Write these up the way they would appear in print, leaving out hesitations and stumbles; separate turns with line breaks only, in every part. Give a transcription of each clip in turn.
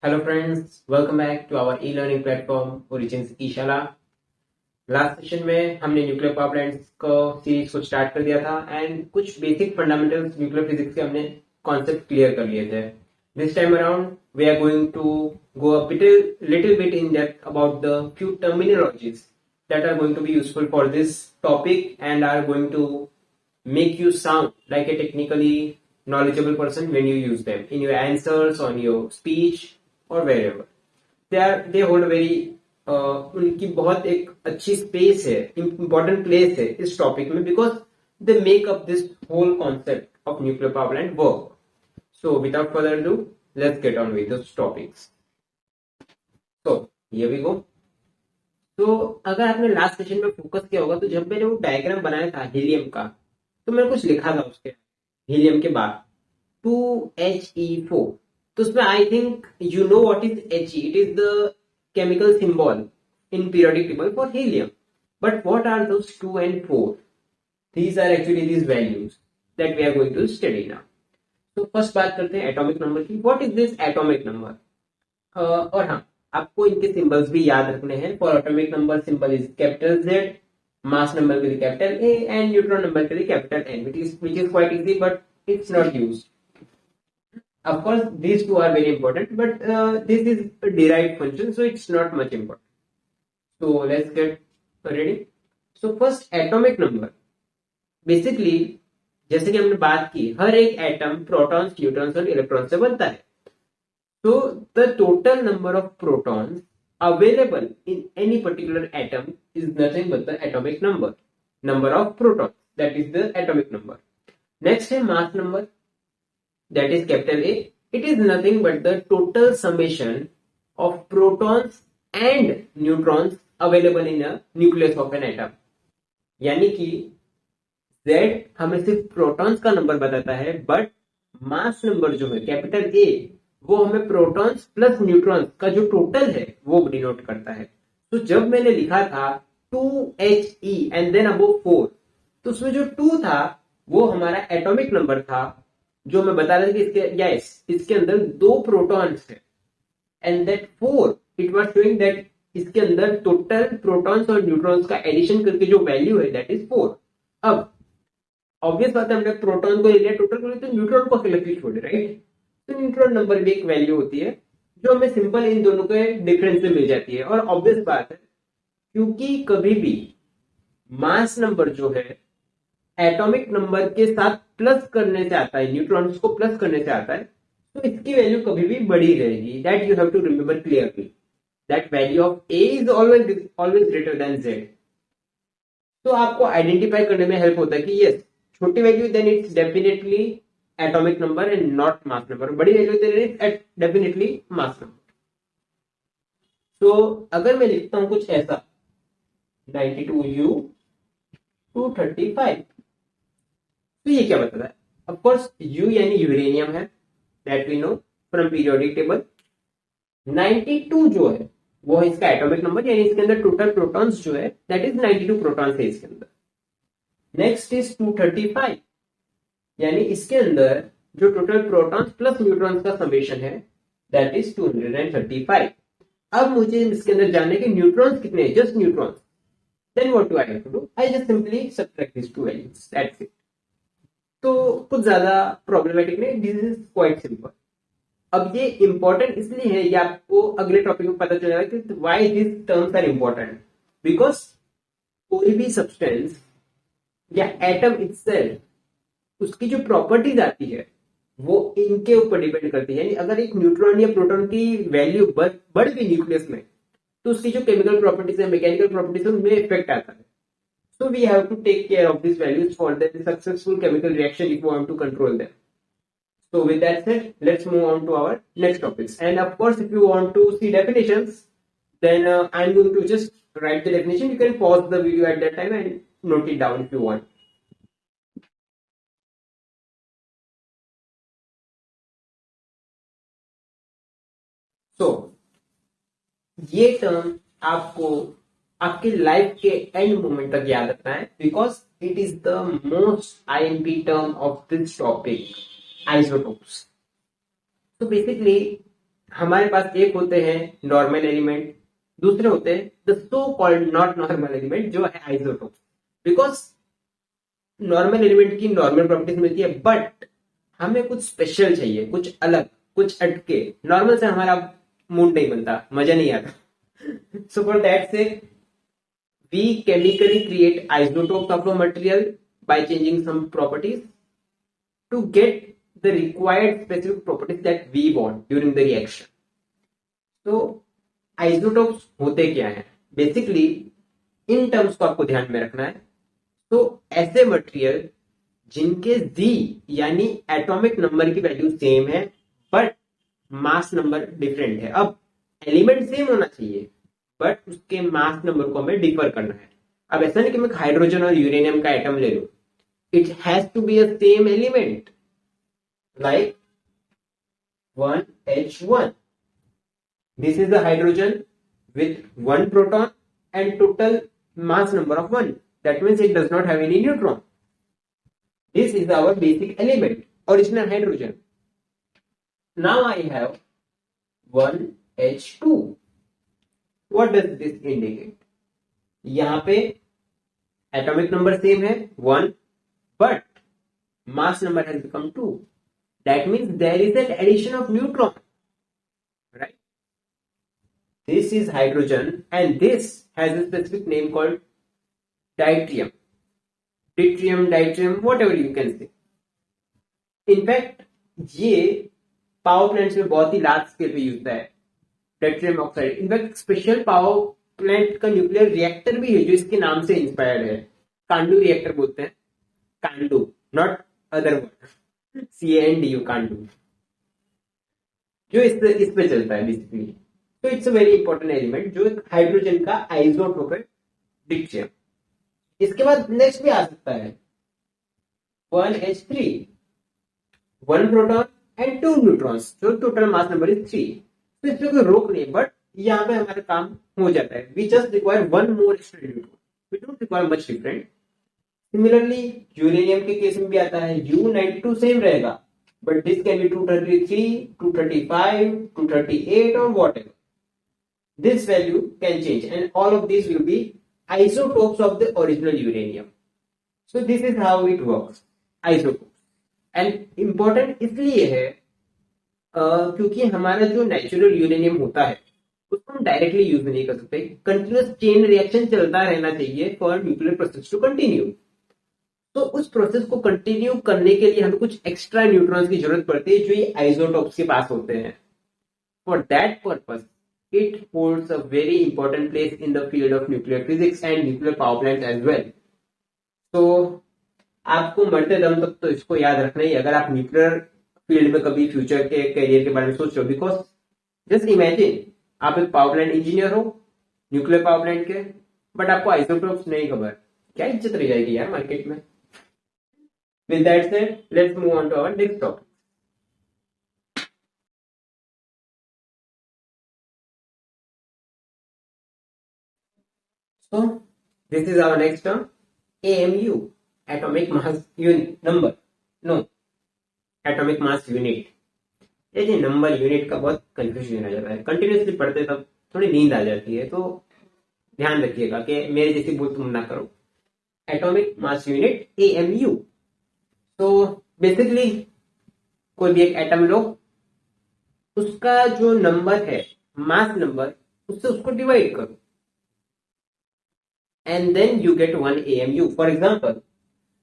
Hello friends, welcome back to our e-learning platform Origins ईशाला। Last session में हमने nuclear power plants को series को स्टार्ट कर दिया था एंड कुछ बेसिक फंडामेंटल्स न्यूक्लियर फिजिक्स के हमने कॉन्सेप्ट क्लियर कर लिए थे। This time around we are going to go a little bit in depth about the few terminologies that are going to be useful for this topic and are going to make you sound like a technically knowledgeable person when you use them in your answers, on your speech or wherever. They hold a very उनकी बहुत एक अच्छी space है, important place है इस topic में because they make up this whole concept of nuclear power plant work. So without further do let's get on with this topics. So here we go. तो अगर आपने लास्ट सेशन में focus किया होगा तो जब मैंने वो डायग्राम बनाया था हीलियम का तो मैंने कुछ लिखा था उसके हीलियम के बाद 2He4. तो उसमें I think you know what is He. It is the chemical symbol in periodic table for helium. But what are those 2 and 4? These are actually these values that we are going to study now. So first बात करते हैं atomic number की. What is this atomic number? और हाँ, आपको इनके symbols भी याद रखने हैं. For atomic number symbol is capital Z, mass number के लिए capital A and neutron number के लिए capital N, which is quite easy but it's not used. Of course, these two are very important, but this is a derived function, so it's not much important. So let's get ready. So first, atomic number. Basically, जैसे कि हमने बात की, हर एक atom protons, neutrons और electron से बनता है. So the total number of protons available in any particular atom is nothing but the atomic number. Number of protons, that is the atomic number. Next है mass number. That is capital A. It is nothing but the total summation of protons and neutrons available in a nucleus of an atom. यानी कि Z हमें सिर्फ protons का number बताता है, but mass number जो है कैपिटल A वो हमें प्रोटॉन्स प्लस न्यूट्रॉन्स का जो टोटल है वो डिनोट करता है. तो जब मैंने लिखा था 2He एंड देन अबव 4, तो उसमें जो 2 था वो हमारा एटॉमिक नंबर था, जो मैं बता रहा था कि इसके अंदर 2 प्रोटॉन्स है. And that 4 it was showing that इसके अंदर टोटल प्रोटॉन्स और न्यूट्रॉन्स का एडिशन करके जो वैल्यू है दैट इज 4. अब ऑब्वियस बात है, हमने प्रोटॉन को ले लिया टोटल को, तो न्यूट्रॉन को सिलेक्ट छोड़े, राइट. तो न्यूट्रॉन नंबर भी एक वैल्यू होती है जो हमें सिंपल इन दोनों के डिफरेंस में मिल जाती है. और ऑब्वियस बात है, क्योंकि कभी भी मास नंबर जो है एटॉमिक नंबर के साथ प्लस करने से आता है, न्यूट्रॉन्स को प्लस करने से आता है, तो इसकी वैल्यू कभी भी बड़ी रहेगी. That you have to remember clearly. That value of A is always greater than Z. तो आपको आइडेंटिफाई करने में हेल्प होता है कि यस, छोटी value then it's definitely atomic number and not mass number. बड़ी value then it's definitely mass number. तो अगर मैं लिखता हूं कुछ ऐसा 92U235, तो ये क्या बताता है? ऑफ कोर्स U यानी यूरेनियम है, that we know from periodic table. 92 जो है वो है इसका एटॉमिक नंबर, यानी इसके अंदर टोटल प्रोटॉन्स जो है दैट इज 92 प्रोटॉन्स है इसके अंदर. नेक्स्ट इज 235, यानी इसके अंदर जो टोटल प्रोटॉन्स प्लस न्यूट्रॉन्स का समेशन है दैट इज 235. अब मुझे इसके अंदर जानने के न्यूट्रॉन्स कितने हैं, just neutrons. Then what do I have to do? I just simply subtract these two values. That's it. तो कुछ ज्यादा प्रॉब्लमेटिक नहीं, दिस इज क्वाइट सिंपल. अब ये इंपॉर्टेंट इसलिए है, ये आपको अगले टॉपिक में पता चलेगा कि why this terms are important. Because कोई भी सब्सटेंस या एटम इटसेल्फ उसकी जो प्रॉपर्टीज आती है वो इनके ऊपर डिपेंड करती है. यानी अगर एक न्यूट्रॉन या प्रोटॉन की वैल्यू बढ़ गई न्यूक्लियस में तो उसकी जो केमिकल प्रॉपर्टीज है, मैकेनिकल प्रॉपर्टीज है, उनमें इफेक्ट आता है. So we have to take care of these values for the successful chemical reaction if we want to control them. So with that said, let's move on to our next topics. And of course, if you want to see definitions, then I'm going to just write the definition. You can pause the video at that time and note it down if you want. So ये term आपको आपके life के end moment तक याद रखना है, because it is the most IMP term of this topic, isotopes. तो basically हमारे पास एक होते हैं नॉर्मल एलिमेंट, दूसरे होते हैं the so called not normal element जो है आइसोटोप। बिकॉज नॉर्मल एलिमेंट की नॉर्मल प्रॉपर्टीज मिलती है, बट हमें कुछ स्पेशल चाहिए, कुछ अलग, कुछ हटके। नॉर्मल से हमारा मूड नहीं बनता, मजा नहीं आता। So for that say we chemically create isotopes of a material by changing some properties to get the required specific properties that we want during the reaction. तो आइसोटोप्स होते क्या हैं? बेसिकली इन टर्म्स को आपको ध्यान में रखना है। तो ऐसे मटेरियल जिनके Z यानी एटॉमिक नंबर की वैल्यू सेम है बट मास नंबर डिफरेंट है। अब एलिमेंट सेम होना चाहिए बट उसके मास नंबर को हमें डिफर करना है। अब ऐसा नहीं कि मैं हाइड्रोजन और यूरेनियम का एटम ले लूं, it has to be a same element like 1H1. This is a hydrogen with one proton and total mass number of 1. That means it does not have any neutron. This is our basic element, original hydrogen. Now I have 1H2. What does this indicate? यहाँ पे atomic number same है 1, but mass number has become 2. That means there is an addition of neutron, right? This is hydrogen and this has a specific name called deuterium. Deuterium, whatever you can say. In fact, ये power plants में बहुत ही large scale पे use होता है deuterium oxide. In fact special power plant का nuclear reactor भी है जो इसके नाम से इंस्पायर्ड है, कांडू रिएक्टर बोलते हैं। कांडू, नॉट अदर वर्ड, CANDU, कांडू, जो इस पे चलता है बेसिकली। तो it's a very important element जो हाइड्रोजन का आइसोटोप है, डिक्टियम। इसके बाद नेक्स्ट भी आ सकता है 1H3, 1 प्रोटॉन एंड 2 न्यूट्रॉन्स, जो टोटल मास नंबर इज 3। तो इसमें कोई रोक नहीं, बट यहाँ पे हमारा काम हो जाता है। We just require one more extra neutron, we don't require much different. Similarly uranium के केस में भी आता है, U92 सेम रहेगा बट दिस कैन बी 233, 235, 238 और what ever. This value can change and all of this will be isotopes of the original uranium. So this is how it works, isotopes. And important इसलिए है क्योंकि हमारा जो natural uranium होता है उसको हम डायरेक्टली यूज नहीं कर सकते। कंटिन्यूअस चेन रिएक्शन चलता रहना चाहिए for nuclear process to continue. तो उस प्रोसेस को कंटिन्यू करने के लिए हमें कुछ एक्स्ट्रा न्यूट्रॉन्स की जरूरत पड़ती है जो ये आइसोटोप्स के पास होते हैं। For that purpose it holds a very important place in the field of nuclear physics and nuclear power plant as well. तो आपको मरते दम तक तो इसको याद रखना ही, अगर आप न्यूक्लियर फील्ड में कभी फ्यूचर के करियर के बारे में सोच रहे हो। बिकॉज जस्ट इमेजिन आप एक पावर प्लांट इंजीनियर हो न्यूक्लियर पावर प्लांट के, बट आपको आइसोटोप्स नहीं खबर, क्या इज्जत रह जाएगी यार मार्केट में। With that said, let's move on to our next topic. So, this is our next term, AMU, atomic mass unit number. No, atomic mass unit. ये जो नंबर यूनिट का बहुत कंफ्यूजन आ जाता है, कंटिन्यूसली पढ़ते तब थोड़ी नींद आ जाती है, तो ध्यान रखिएगा कि मेरे जैसी भूल तुम ना करो। Atomic mass unit AMU। तो बेसिकली कोई भी एक एटम लो, उसका जो नंबर है मास नंबर, उससे उसको डिवाइड करो and then you get 1 AMU। For example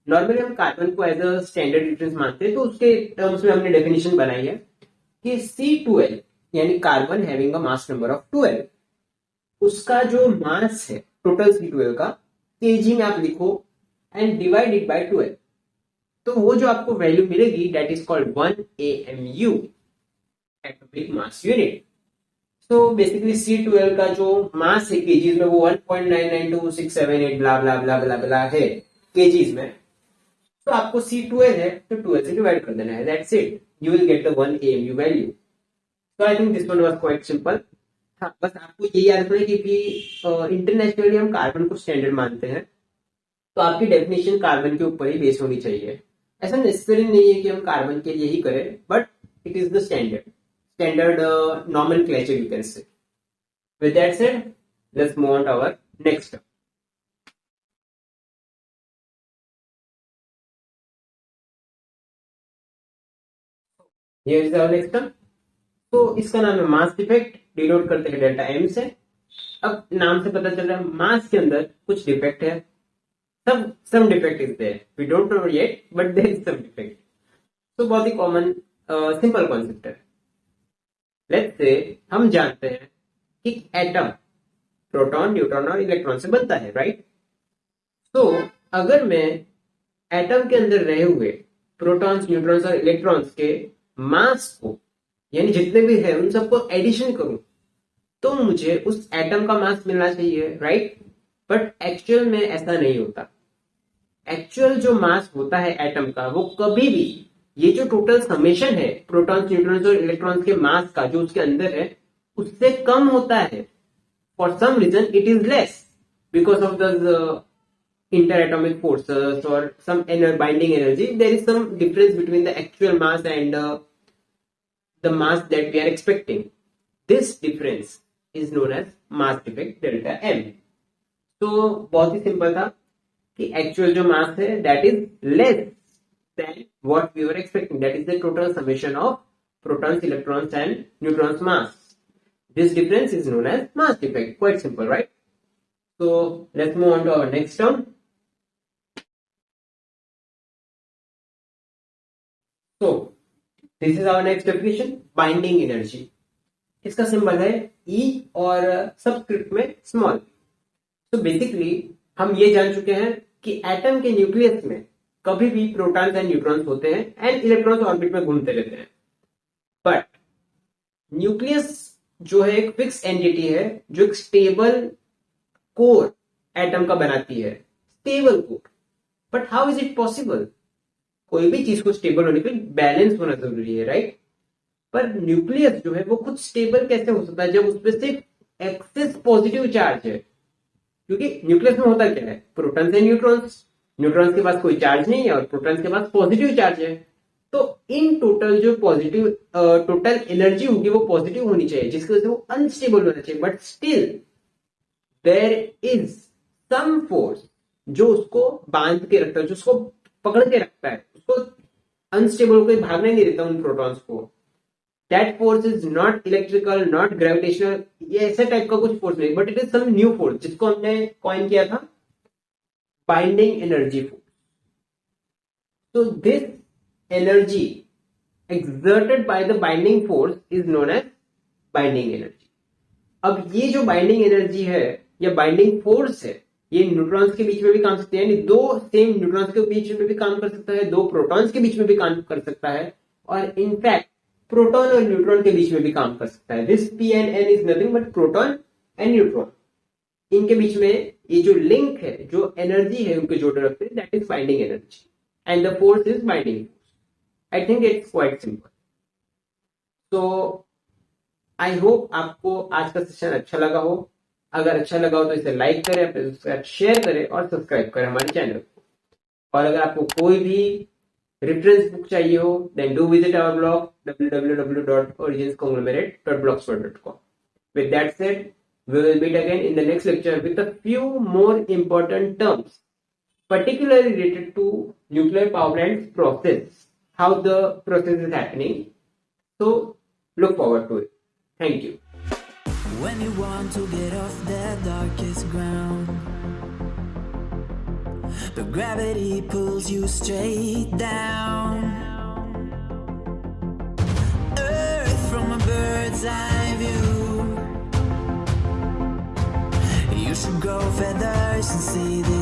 normally हम कार्बन को एज अ स्टैंडर्ड डिफरेंस मानते हैं, तो उसके टर्म्स में हमने डेफिनेशन बनाई है कि C12 यानी carbon having a mass number of 12, उसका जो मास है टोटल C12 का केजी में आप लिखो एंड डिवाइड इट बाय 12। तो वो जो आपको वैल्यू मिलेगी that is called 1 AMU, atomic mass unit. So basically C12 का जो मास है केजीज में वो 1.992678 ब्ला ब्ला ब्ला ब्ला ब्ला है केजीज में। तो आपको C12 है तो 12 से डिवाइड कर देना है, that's it, you will get the 1 AMU value. So I think this one was quite simple. हाँ, बस आपको ये याद रखना है कि इंटरनेशनली हम कार्बन को स्टैंडर्ड मानते हैं, तो आपकी डेफिनेशन कार्बन के ऊपर ही बेस होनी चाहिए। ऐसा नेसेसरी नहीं है कि हम कार्बन के लिए ही करें, but it is the standard. standard nomenclature, you can say. With that said, let's move on to our next term. Here is our next term. तो इसका नाम है मास डिफेक्ट, डिनोट करते हैं डेल्टा एम से. अब नाम से पता चल रहा है मास के अंदर कुछ डिफेक्ट है. some defect is there. We don't know yet, but there is some defect. तो बहुत ही कॉमन सिंपल कॉन्सेप्ट है. लेट्स से हम जानते हैं कि एटम प्रोटॉन, न्यूट्रॉन और इलेक्ट्रॉन से बनता है, राइट? तो अगर मैं एटम के अंदर रहे हुए प्रोटॉन्स, न्यूट्रॉन्स और इलेक्ट्रॉन्स के मास को, यानी जितने भी है उन सबको एडिशन करूं, तो मुझे उस एटम का मास मिलना चाहिए, राइट? बट एक्चुअल में ऐसा नहीं होता. एक्चुअल जो मास होता है एटम का, वो कभी भी ये जो टोटल समेशन है प्रोटॉन्स, न्यूट्रॉन्स और इलेक्ट्रॉन्स के मास का जो उसके अंदर है, उससे कम होता है. For some reason it is less because of the interatomic forces or some binding energy. There is some difference between the actual mass and the mass that we are expecting. This difference is known as mass defect delta m. तो बहुत ही simple था कि actual जो मास है that is less than what we were expecting. That is the total summation of protons, electrons and neutrons mass. This difference is known as mass defect. Quite simple, right? So let's move on to our next term. So this is our next definition, binding energy. इसका symbol है E और subscript में small. तो basically हम ये जान चुके हैं कि एटम के न्यूक्लियस में कभी भी प्रोटॉन्स एंड न्यूट्रॉन्स होते हैं एंड इलेक्ट्रॉन्स ऑर्बिट में घूमते रहते हैं. बट न्यूक्लियस जो है एक फिक्स एंटिटी है जो एक स्टेबल कोर एटम का बनाती है, stable core. But how is it possible? कोई भी चीज को स्टेबल होने के लिए बैलेंस होना जरूरी है, राइट? पर न्यूक्लियस जो है वो खुद स्टेबल कैसे हो सकता है जब उसमें सिर्फ एक्सेस पॉजिटिव चार्ज है? क्योंकि न्यूक्लियस में होता क्या है, प्रोटॉन्स एंड न्यूट्रॉन्स. न्यूट्रॉन्स के पास कोई चार्ज नहीं है और प्रोटॉन्स के पास पॉजिटिव चार्ज है. तो इन टोटल जो पॉजिटिव टोटल एनर्जी होगी वो पॉजिटिव होनी चाहिए, जिसकी वजह से वो अनस्टेबल होना चाहिए. But still there is some force जो उसको बांध के रखता है, जो उसको पकड़ के रखता है, उसको अनस्टेबल होकर भागने नहीं देता उन प्रोटॉन्स को. That force is not electrical, not gravitational, ये ऐसा टाइप का कुछ फोर्स नहीं, but it is some new force जिसको हमने कॉइन किया था बाइंडिंग एनर्जी फोर्स. तो this energy exerted by the binding force is known as binding energy. अब ये जो बाइंडिंग एनर्जी है या बाइंडिंग फोर्स है, ये न्यूट्रॉन्स के बीच में भी काम सकते हैं, यानी दो सेम न्यूट्रॉन्स के बीच में भी काम कर सकता है, दो प्रोटॉन्स के बीच में भी काम कर सकता है, और इनफैक्ट प्रोटॉन और न्यूट्रॉन के बीच में भी काम कर सकता है. This P and N is nothing but proton and neutron. इनके बीच में ये जो लिंक है, जो एनर्जी है उनके जोड़े रखते हैं, that is binding energy and the force is binding. I think it's quite simple. तो आई होप आपको आज का सेशन अच्छा लगा हो. अगर अच्छा लगा हो तो इसे लाइक करें, अपने दोस्तों के साथ शेयर करें और सब्सक्राइब करें हमारे चैनल को. और अगर आपको कोई भी रेफरेंस बुक चाहिए हो, then do visit our blog www.originsconglomerate.blogspot.com. With that said, we will meet again in the next lecture with a few more important terms, particularly related to nuclear power plants process, how the process is happening. So look forward to it. Thank you.
When you want to get off that darkest ground, but gravity pulls you straight down. Earth from a bird's eye view. You should grow feathers and see this.